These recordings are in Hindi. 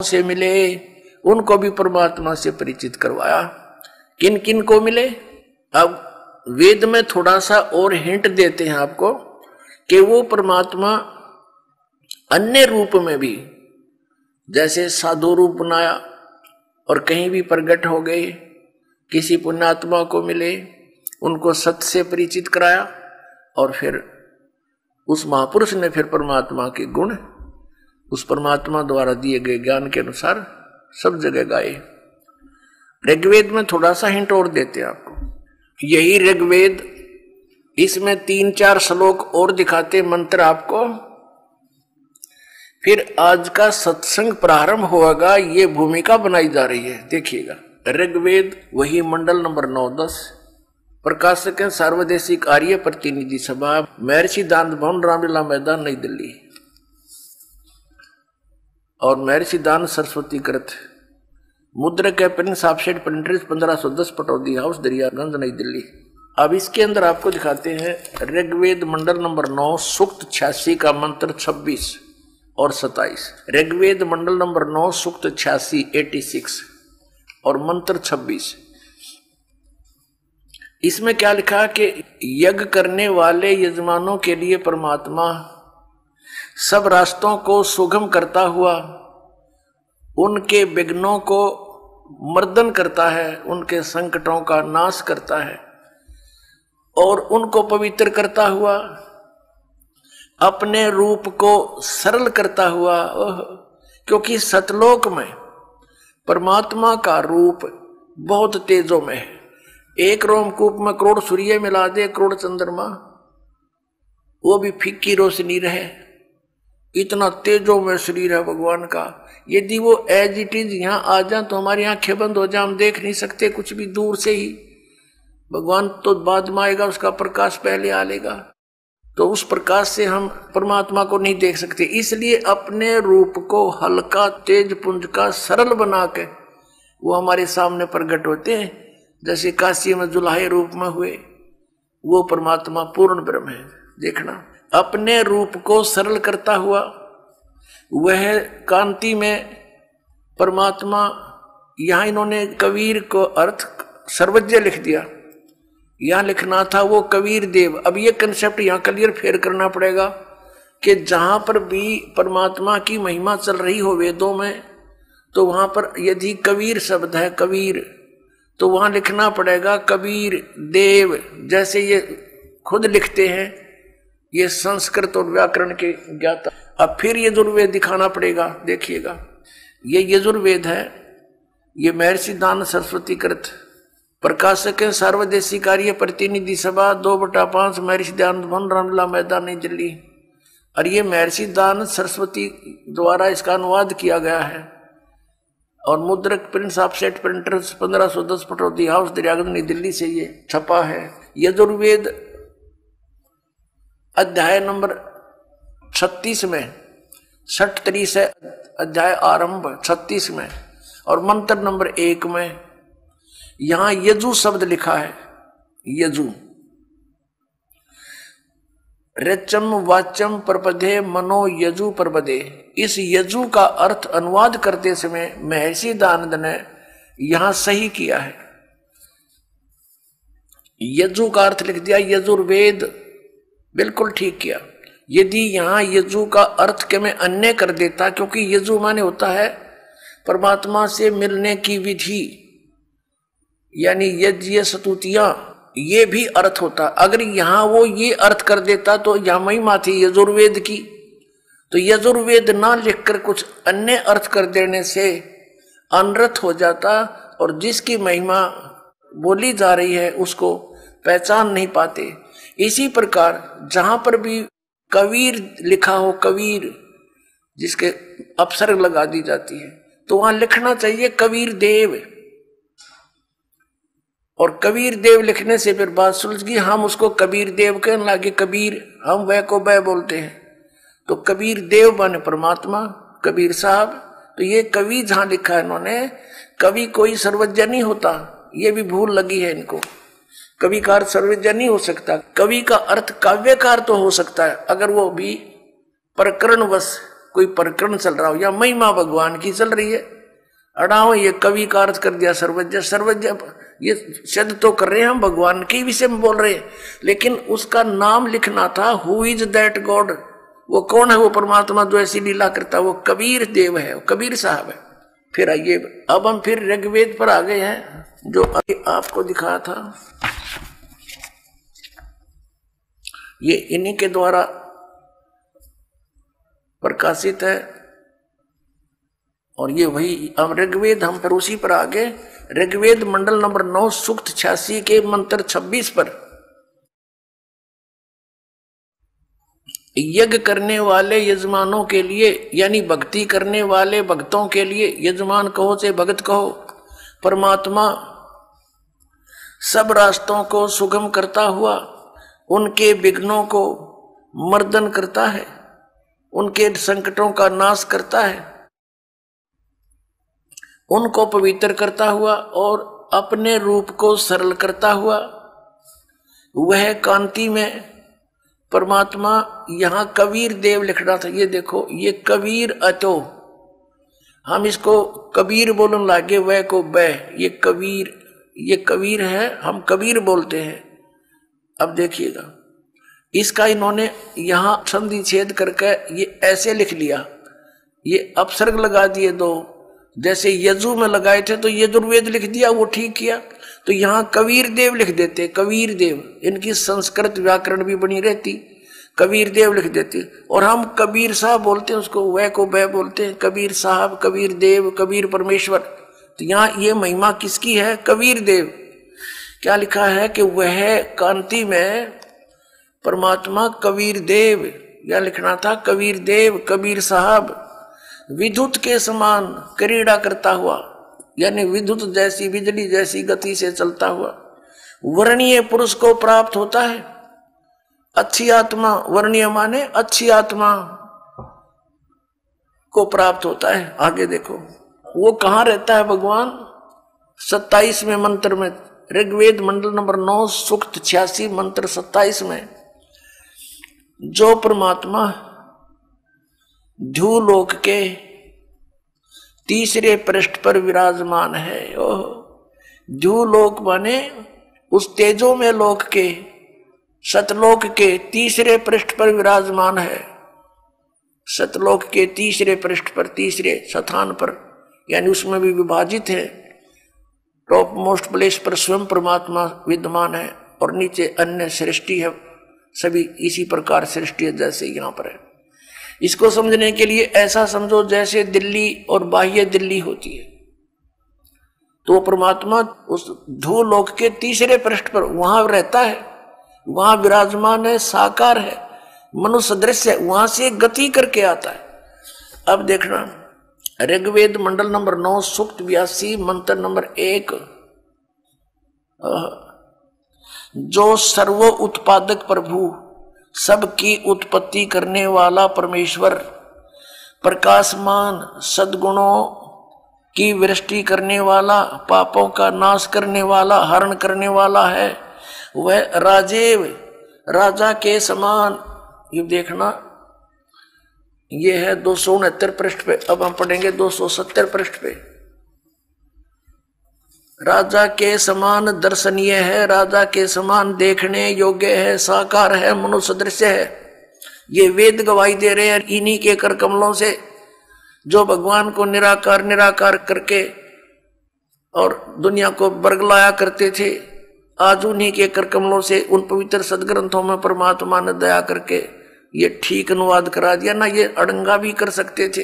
से मिले, उनको भी परमात्मा से परिचित करवाया। किन किन को मिले? अब वेद में थोड़ा सा और हिंट देते हैं आपको कि वो परमात्मा अन्य रूप में भी, जैसे साधु रूप बनाया और कहीं भी प्रकट हो गए, किसी पुण्यात्मा को मिले, उनको सत्य से परिचित कराया और फिर उस महापुरुष ने फिर परमात्मा के गुण उस परमात्मा द्वारा दिए गए ज्ञान के अनुसार सब जगह गाए। ऋग्वेद में थोड़ा सा हिंट और देते हैं आपको। यही ऋग्वेद, इसमें 3-4 श्लोक और दिखाते मंत्र आपको। फिर आज का सत्संग प्रारंभ होगा, ये भूमिका बनाई जा रही है, देखिएगा। ऋग्वेद वही मंडल नंबर 9-10, प्रकाशक है सार्वदेशिक आर्य प्रतिनिधि सभा, महर्षि दान भवन, रामलीला मैदान, नई दिल्ली। और महर्षि दान सरस्वती कृत, मुद्रक है Prince offset printers, 1510 Pataudi house, Daryaganj, नई दिल्ली। अब इसके अंदर आपको दिखाते हैं ऋग्वेद मंडल नंबर 9 सूक्त 86 का मंत्र 26 और 27। ऋग्वेद मंडल नंबर 9 सूक्त 86 और मंत्र 26। इसमें क्या लिखा कि यज्ञ करने वाले यजमानों के लिए परमात्मा सब रास्तों को सुगम करता हुआ उनके विघ्नों को मर्दन करता है, उनके संकटों का नाश करता है और उनको पवित्र करता हुआ, अपने रूप को सरल करता हुआ। क्योंकि सतलोक में परमात्मा का रूप बहुत तेजों में है। एक रोमकूप में करोड़ सूर्य मिला दे, करोड़ चंद्रमा, वो भी फीकी रोशनी रहे, इतना तेजों में शरीर है भगवान का। यदि वो एज इट इज यहाँ आ जाए तो हमारी आंखें बंद हो जाए, हम देख नहीं सकते कुछ भी, दूर से ही। भगवान तो बाद में आएगा, उसका प्रकाश पहले आ लेगा, तो उस प्रकाश से हम परमात्मा को नहीं देख सकते। इसलिए अपने रूप को हल्का तेज पुंज का सरल बना के वो हमारे सामने प्रकट होते हैं। जैसे काशी में जुलाहे रूप में हुए, वो परमात्मा पूर्ण ब्रह्म है। देखना, अपने रूप को सरल करता हुआ वह कांति में परमात्मा। यहां इन्होंने कबीर को अर्थ सर्वज्ञ लिख दिया, यहां लिखना था वो कबीर देव। अब ये कंसेप्ट यहां क्लियर फेर करना पड़ेगा कि जहां पर भी परमात्मा की महिमा चल रही हो वेदों में, तो वहां पर यदि कबीर शब्द है, कबीर, तो वहां लिखना पड़ेगा कबीर देव। जैसे ये खुद लिखते हैं, ये संस्कृत और व्याकरण के ज्ञाता। अब फिर यजुर्वेद दिखाना पड़ेगा, देखिएगा। ये यजुर्वेद है, ये महर्षि दान सरस्वती कृत, प्रकाशक है सार्वदेशिक आर्य प्रतिनिधि सभा, 2/5, महर्षि दान भवन, रामलीला मैदान, नई दिल्ली। और ये महर्षि दान सरस्वती द्वारा इसका अनुवाद किया गया है और मुद्रक Prince offset printers, 1510 Pataudi house, Daryaganj, नई दिल्ली से ये छपा है। यजुर्वेद अध्याय नंबर 36 में, 60 से अध्याय आरंभ 36 में और मंत्र नंबर 1 में यहां यजु शब्द लिखा है। यजु, रचम वाचम प्रपदे मनो यजु प्रपदे। इस यजु का अर्थ अनुवाद करते समय महर्षि दानंद ने यहां सही किया है। यजु का अर्थ लिख दिया यजुर्वेद, बिल्कुल ठीक किया। यदि यहां यजु का अर्थ के मैं अन्य कर देता, क्योंकि यजु माने होता है परमात्मा से मिलने की विधि, यानी यज्ञ स्तुतियां, ये भी अर्थ होता। अगर यहां वो ये अर्थ कर देता तो यहां महिमा थी यजुर्वेद की, तो यजुर्वेद ना लिखकर कुछ अन्य अर्थ कर देने से अनर्थ हो जाता और जिसकी महिमा बोली जा रही है उसको पहचान नहीं पाते। इसी प्रकार जहां पर भी कबीर लिखा हो, कबीर जिसके अपसर्ग लगा दी जाती है, तो वहां लिखना चाहिए कबीर देव। और कबीर देव लिखने से फिर बात सुलझ गई, हम उसको कबीर देव कहने लगे, कबीर हम वह को वह बोलते हैं, तो कबीर देव बने परमात्मा, कबीर साहब। तो ये कवि जहां लिखा है इन्होंने, कवि कोई सर्वज्ञ नहीं होता, ये भी भूल लगी है इनको। कवि का अर्थ सर्वज्ञ नहीं हो सकता, कवि का अर्थ काव्यकार तो हो सकता है, अगर वो भी प्रकरणवश कोई प्रकरण चल रहा हो या महिमा भगवान की चल रही है, अड़ाओ ये कवि का अर्थ कर दिया सर्वज्ञ। सर्वज्ञ ये शब्द तो कर रहे हैं हम भगवान के विषय में बोल रहे हैं, लेकिन उसका नाम लिखना था, हु इज दैट गॉड, वो कौन है वो परमात्मा जो ऐसी लीला करता है, वो कबीर देव है, वो कबीर साहब है। फिर आइए अब हम फिर ऋग्वेद पर आ गए हैं जो अभी आपको दिखाया था, ये इन्हीं के द्वारा प्रकाशित है और ये वही हम ऋग्वेद, हम फिर उसी पर आगे ऋग्वेद मंडल नंबर 9 सूक्त 86 के मंत्र 26 पर, यज्ञ करने वाले यजमानों के लिए यानी भक्ति करने वाले भक्तों के लिए, यजमान कहो से भगत कहो, परमात्मा सब रास्तों को सुगम करता हुआ उनके विघ्नों को मर्दन करता है, उनके संकटों का नाश करता है, उनको पवित्र करता हुआ और अपने रूप को सरल करता हुआ वह कांति में परमात्मा। यहां कबीर देव लिखना था, ये देखो ये कबीर अतो, हम इसको कबीर बोलने लगे, वह को वह, ये कबीर है, हम कबीर बोलते हैं। अब देखिएगा इसका इन्होंने यहां संधि छेद करके ये ऐसे लिख लिया, ये अपसर्ग लगा दिए दो, जैसे यजु में लगाए थे तो यजुर्वेद लिख दिया, वो ठीक किया, तो यहां कबीर देव लिख देते, कबीर देव, इनकी संस्कृत व्याकरण भी बनी रहती, कबीर देव लिख देते, और हम कबीर साहब बोलते हैं उसको, वह को वह बोलते हैं, कबीर साहब, कबीर देव, कबीर परमेश्वर। तो यहाँ ये महिमा किसकी है? कबीर देव। क्या लिखा है कि वह कांति में परमात्मा कबीर देव, या लिखना था कबीर देव, कबीर साहब विद्युत के समान क्रीड़ा करता हुआ, यानी विद्युत जैसी, बिजली जैसी गति से चलता हुआ वर्णीय पुरुष को प्राप्त होता है। अच्छी आत्मा, वर्णीय माने अच्छी आत्मा को प्राप्त होता है। आगे देखो वो कहां रहता है भगवान? 27वें मंत्र में, ऋग्वेद मंडल नंबर 9 सूक्त 86 मंत्र 27 में, जो परमात्मा ध्युलोक के तीसरे पृष्ठ पर विराजमान है। ध्युलोक माने उस तेजो में लोक के, सतलोक के तीसरे पृष्ठ पर विराजमान है। सतलोक के तीसरे पृष्ठ पर, तीसरे स्थान पर, यानी उसमें भी विभाजित है। टॉप मोस्ट प्लेस पर स्वयं परमात्मा विद्यमान है और नीचे अन्य सृष्टि है, सभी इसी प्रकार सृष्टि है जैसे यहाँ पर है। इसको समझने के लिए ऐसा समझो जैसे दिल्ली और बाह्य दिल्ली होती है, तो परमात्मा उस ध्रुवलोक के तीसरे पृष्ठ पर वहां रहता है, वहां विराजमान है, साकार है, मनुष्य दृश्य है, वहां से गति करके आता है। अब देखना ऋग्वेद मंडल नंबर 9 सूक्त 82 मंत्र नंबर 1, जो सर्व उत्पादक प्रभु, सबकी उत्पत्ति करने वाला परमेश्वर, प्रकाशमान सद्गुणों की वृष्टि करने वाला, पापों का नाश करने वाला, हरण करने वाला है, वह राजेव, राजा के समान। ये देखना ये है 269 पृष्ठ पे। अब हम पढ़ेंगे 270 पृष्ठ पे। राजा के समान दर्शनीय है, राजा के समान देखने योग्य है, साकार है, मनुष्य दृश्य है। ये वेद गवाही दे रहे हैं इन्हीं के कर कमलों से, जो भगवान को निराकार निराकार करके और दुनिया को बरगलाया करते थे। आज उन्हीं के कर कमलों से, उन पवित्र सदग्रंथों में परमात्मा ने दया करके ये ठीक अनुवाद करा दिया ना। ये अड़ंगा भी कर सकते थे,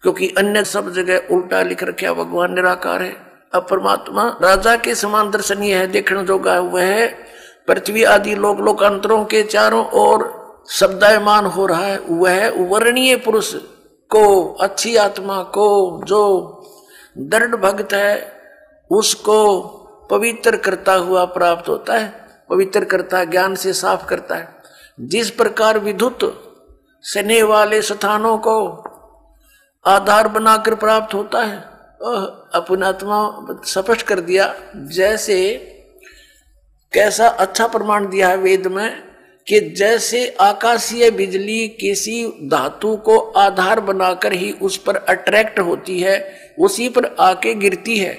क्योंकि अन्य सब जगह उल्टा लिख रखा भगवान निराकार है। अब परमात्मा राजा के समान दर्शनीय है, देखने जोगा है। वह पृथ्वी आदि लोक लोकांतरों के चारों ओर शब्दायमान हो रहा है। वह वर्णीय पुरुष को, अच्छी आत्मा को, जो दृढ़ भक्त है उसको पवित्र करता हुआ प्राप्त होता है। पवित्र करता है, ज्ञान से साफ करता है। जिस प्रकार विद्युत स्नेह वाले स्थानों को आधार बनाकर प्राप्त होता है, अपनात्मा स्पष्ट कर दिया। जैसे कैसा अच्छा प्रमाण दिया है वेद में कि जैसे आकाशीय बिजली किसी धातु को आधार बनाकर ही उस पर अट्रैक्ट होती है, उसी पर आके गिरती है,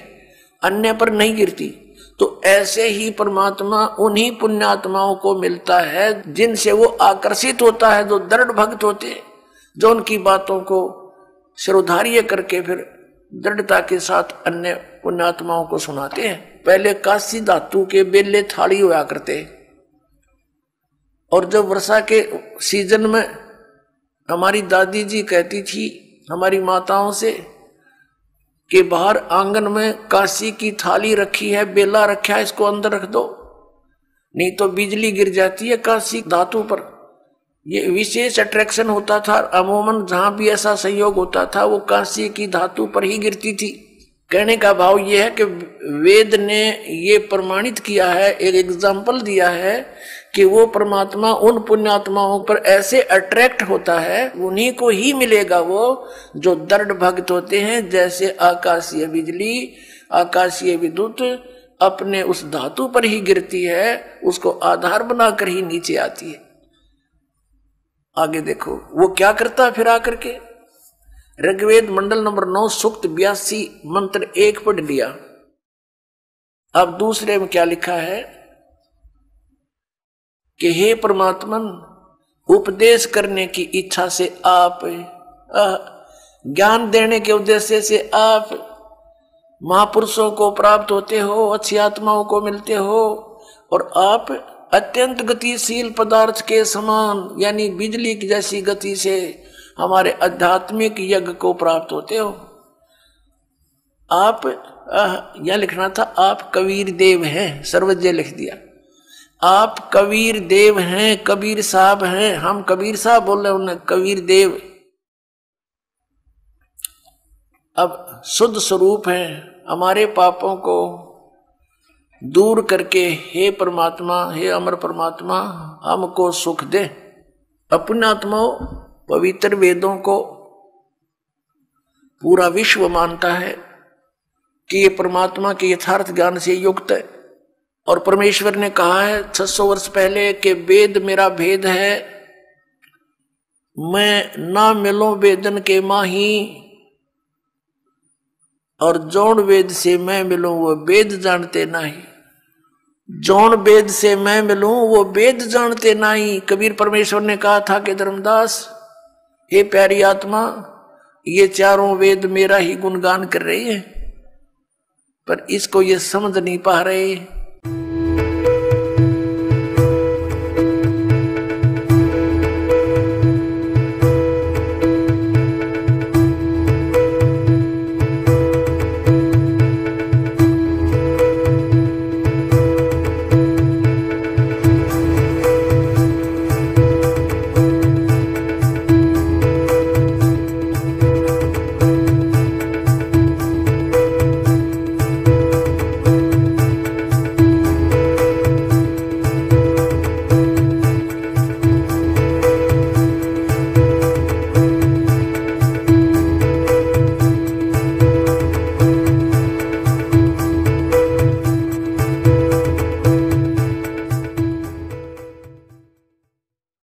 अन्य पर नहीं गिरती, तो ऐसे ही परमात्मा उन्हीं पुण्यात्माओं को मिलता है जिनसे वो आकर्षित होता है, जो दृढ़ भक्त होते हैं, जो उनकी बातों को शिरोधार्य करके फिर दृढ़ता के साथ अन्य पुण्यात्माओं को सुनाते हैं। पहले कांस्य धातु के बेले थाली हुआ करते, और जब वर्षा के सीजन में हमारी दादी जी कहती थी हमारी माताओं से कि बाहर आंगन में कांसी की थाली रखी है, बेला रखा है, इसको अंदर रख दो, नहीं तो बिजली गिर जाती है कांसी धातु पर। ये विशेष अट्रैक्शन होता था, अमूमन जहां भी ऐसा संयोग होता था वो कांसी की धातु पर ही गिरती थी। कहने का भाव ये है कि वेद ने ये प्रमाणित किया है, एक एग्जाम्पल दिया है कि वो परमात्मा उन पुण्यात्माओं पर ऐसे अट्रैक्ट होता है, उन्हीं को ही मिलेगा वो जो दृढ़ भक्त होते हैं। जैसे आकाशीय बिजली, आकाशीय विद्युत अपने उस धातु पर ही गिरती है, उसको आधार बनाकर ही नीचे आती है। आगे देखो वो क्या करता है फिर आकर के। ऋग्वेद मंडल नंबर 9 सूक्त 82 मंत्र 1 पढ़ लिया। अब दूसरे में क्या लिखा है कि हे परमात्मन, उपदेश करने की इच्छा से आप, ज्ञान देने के उद्देश्य से आप महापुरुषों को प्राप्त होते हो, अच्छी आत्माओं को मिलते हो, और आप अत्यंत गतिशील पदार्थ के समान यानी बिजली की जैसी गति से हमारे आध्यात्मिक यज्ञ को प्राप्त होते हो। आप यह लिखना था आप कबीर देव हैं, सर्वज्ञ लिख दिया। आप कबीर देव हैं, कबीर साहब हैं, हम कबीर साहब बोल रहे उन्हें कबीर देव। अब शुद्ध स्वरूप है, हमारे पापों को दूर करके हे परमात्मा, हे अमर परमात्मा हमको सुख दे। अपने आत्माओं पवित्र वेदों को पूरा विश्व मानता है कि ये परमात्मा के यथार्थ ज्ञान से युक्त है, और परमेश्वर ने कहा है 600 वर्ष पहले कि वेद मेरा भेद है, मैं ना मिलो वेदन के माही, और जौन वेद से मैं मिलूं वो वेद जानते नहीं, जौन वेद से मैं मिलूं वो वेद जानते नहीं। कबीर परमेश्वर ने कहा था कि धर्मदास, हे प्यारी आत्मा, ये चारों वेद मेरा ही गुणगान कर रही है, पर इसको ये समझ नहीं पा रहे।